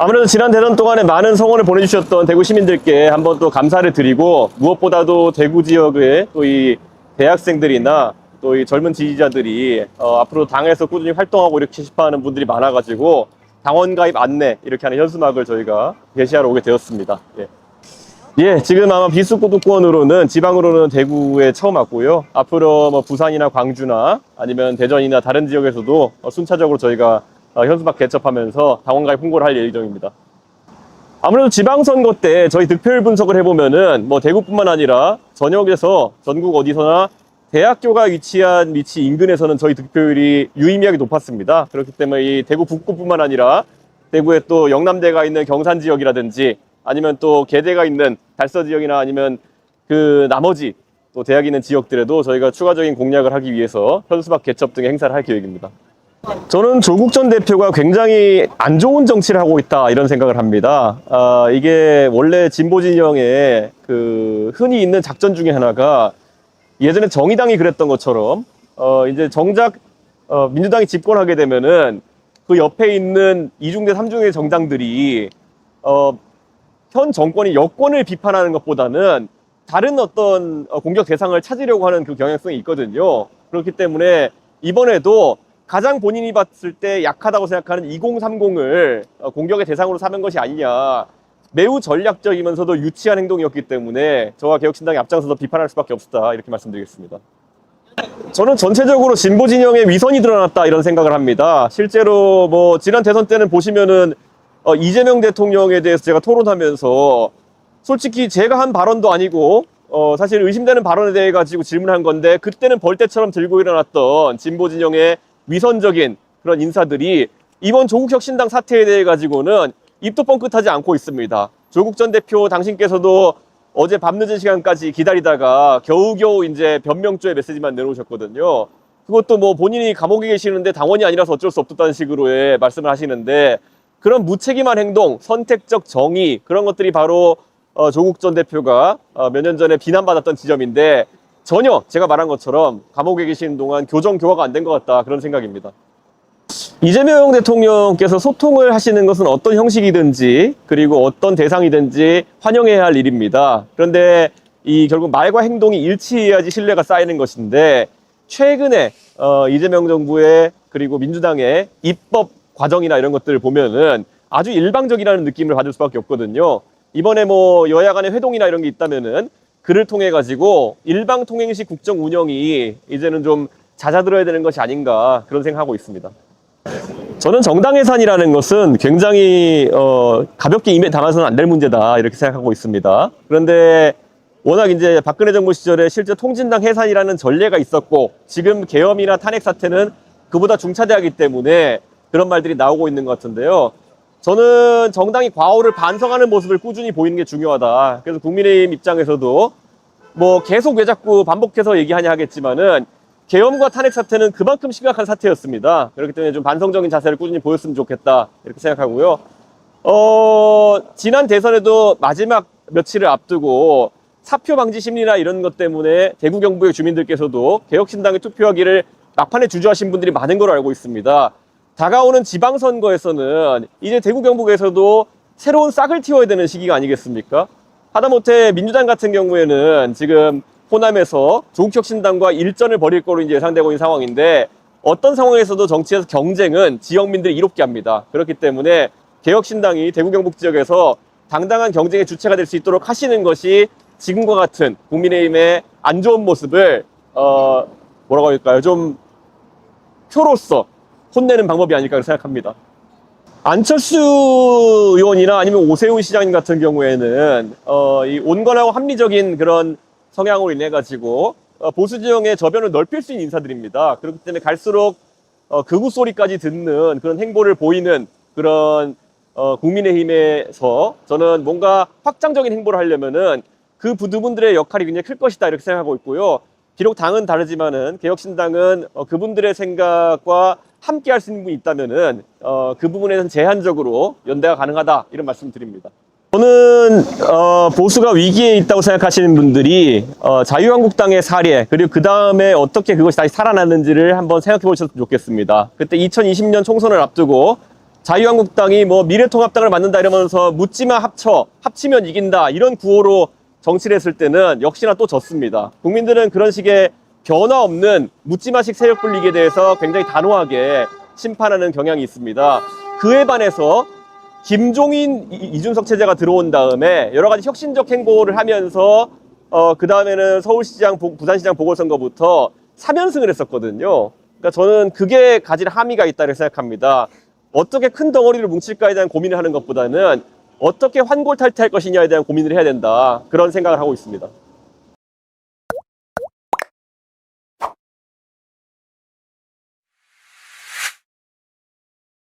아무래도 지난 대선 동안에 많은 성원을 보내주셨던 대구 시민들께 한번 또 감사를 드리고, 무엇보다도 대구 지역의 또 이 대학생들이나 또 이 젊은 지지자들이 앞으로 당에서 꾸준히 활동하고 이렇게 싶어하는 분들이 많아가지고 당원 가입 안내 이렇게 하는 현수막을 저희가 게시하러 오게 되었습니다. 예, 지금 아마 비수도권으로는 지방으로는 대구에 처음 왔고요. 앞으로 뭐 부산이나 광주나 아니면 대전이나 다른 지역에서도 순차적으로 저희가 현수막 개첩하면서 당원 가입 홍보를 할 예정입니다. 아무래도 지방선거 때 저희 득표율 분석을 해보면은 뭐 대구뿐만 아니라 전역에서 전국 어디서나 대학교가 위치한 위치 인근에서는 저희 득표율이 유의미하게 높았습니다. 그렇기 때문에 이 대구 북구뿐만 아니라 대구에 또 영남대가 있는 경산 지역이라든지 아니면 또 계대가 있는 달서 지역이나 아니면 그 나머지 또 대학이 있는 지역들에도 저희가 추가적인 공략을 하기 위해서 현수막 개첩 등의 행사를 할 계획입니다. 저는 조국 전 대표가 굉장히 안 좋은 정치를 하고 있다 이런 생각을 합니다. 이게 원래 진보 진영에 그 흔히 있는 작전 중에 하나가 예전에 정의당이 그랬던 것처럼 이제 정작 민주당이 집권하게 되면은 그 옆에 있는 이중대 삼중대 정당들이 현 정권이 여권을 비판하는 것보다는 다른 어떤 공격 대상을 찾으려고 하는 그 경향성이 있거든요. 그렇기 때문에 이번에도 가장 본인이 봤을 때 약하다고 생각하는 2030을 공격의 대상으로 삼은 것이 아니냐. 매우 전략적이면서도 유치한 행동이었기 때문에 저와 개혁신당이 앞장서서 비판할 수밖에 없었다 이렇게 말씀드리겠습니다. 저는 전체적으로 진보 진영의 위선이 드러났다 이런 생각을 합니다. 실제로 뭐 지난 대선 때는 보시면은 이재명 대통령에 대해서 제가 토론하면서 솔직히 제가 한 발언도 아니고 사실 의심되는 발언에 대해 가지고 질문한 건데 그때는 벌떼처럼 들고 일어났던 진보 진영의 위선적인 그런 인사들이 이번 조국혁신당 사태에 대해 가지고는 입도 뻥끗하지 않고 있습니다. 조국 전 대표 당신께서도 어제 밤늦은 시간까지 기다리다가 겨우겨우 이제 변명조의 메시지만 내놓으셨거든요. 그것도 뭐 본인이 감옥에 계시는데 당원이 아니라서 어쩔 수 없었다는 식으로의 말씀을 하시는데 그런 무책임한 행동, 선택적 정의 그런 것들이 바로 조국 전 대표가 몇 년 전에 비난받았던 지점인데 전혀 제가 말한 것처럼 감옥에 계시는 동안 교정 교화가 안 된 것 같다 그런 생각입니다. 이재명 대통령께서 소통을 하시는 것은 어떤 형식이든지 그리고 어떤 대상이든지 환영해야 할 일입니다. 그런데 이 결국 말과 행동이 일치해야지 신뢰가 쌓이는 것인데 최근에 이재명 정부의 그리고 민주당의 입법 과정이나 이런 것들을 보면은 아주 일방적이라는 느낌을 받을 수밖에 없거든요. 이번에 뭐 여야 간의 회동이나 이런 게 있다면은 그를 통해 가지고 일방 통행식 국정 운영이 이제는 좀 잦아들어야 되는 것이 아닌가 그런 생각하고 있습니다. 저는 정당 해산이라는 것은 굉장히 가볍게 임에 당해서는 안 될 문제다 이렇게 생각하고 있습니다. 그런데 워낙 이제 박근혜 정부 시절에 실제 통진당 해산이라는 전례가 있었고 지금 계엄이나 탄핵 사태는 그보다 중차대하기 때문에 그런 말들이 나오고 있는 것 같은데요. 저는 정당이 과오를 반성하는 모습을 꾸준히 보이는 게 중요하다. 그래서 국민의힘 입장에서도 뭐 계속 왜 자꾸 반복해서 얘기하냐 하겠지만은 계엄과 탄핵 사태는 그만큼 심각한 사태였습니다. 그렇기 때문에 좀 반성적인 자세를 꾸준히 보였으면 좋겠다 이렇게 생각하고요. 지난 대선에도 마지막 며칠을 앞두고 사표 방지 심리나 이런 것 때문에 대구 경북의 주민들께서도 개혁신당에 투표하기를 막판에 주저하신 분들이 많은 걸로 알고 있습니다. 다가오는 지방선거에서는 이제 대구 경북에서도 새로운 싹을 틔워야 되는 시기가 아니겠습니까? 하다못해 민주당 같은 경우에는 지금 호남에서 조국혁신당과 일전을 벌일 거로 이제 예상되고 있는 상황인데 어떤 상황에서도 정치에서 경쟁은 지역민들이 이롭게 합니다. 그렇기 때문에 개혁신당이 대구 경북 지역에서 당당한 경쟁의 주체가 될 수 있도록 하시는 것이 지금과 같은 국민의힘의 안 좋은 모습을 뭐라고 할까요? 좀 표로서 혼내는 방법이 아닐까 생각합니다. 안철수 의원이나 아니면 오세훈 시장님 같은 경우에는 이 온건하고 합리적인 그런 성향으로 인해 가지고 보수 진영의 저변을 넓힐 수 있는 인사들입니다. 그렇기 때문에 갈수록 극우 소리까지 듣는 그런 행보를 보이는 그런 국민의힘에서 저는 뭔가 확장적인 행보를 하려면은 그 두 분들의 역할이 굉장히 클 것이다 이렇게 생각하고 있고요. 비록 당은 다르지만은 개혁신당은 그분들의 생각과 함께 할 수 있는 분이 있다면은 그 부분에는 제한적으로 연대가 가능하다 이런 말씀 드립니다. 저는 보수가 위기에 있다고 생각하시는 분들이 자유한국당의 사례 그리고 그 다음에 어떻게 그것이 다시 살아났는지를 한번 생각해 보셨으면 좋겠습니다. 그때 2020년 총선을 앞두고 자유한국당이 뭐 미래통합당을 만든다 이러면서 묻지마 합치면 이긴다 이런 구호로 정치를 했을 때는 역시나 또 졌습니다. 국민들은 그런 식의 변화 없는 묻지마식 세력 분리기에 대해서 굉장히 단호하게 심판하는 경향이 있습니다. 그에 반해서 김종인, 이준석 체제가 들어온 다음에 여러 가지 혁신적 행보를 하면서 그 다음에는 서울시장, 부산시장 보궐선거부터 3연승을 했었거든요. 그러니까 저는 그게 가진 함의가 있다고 생각합니다. 어떻게 큰 덩어리를 뭉칠까에 대한 고민을 하는 것보다는 어떻게 환골탈퇴할 것이냐에 대한 고민을 해야 된다. 그런 생각을 하고 있습니다.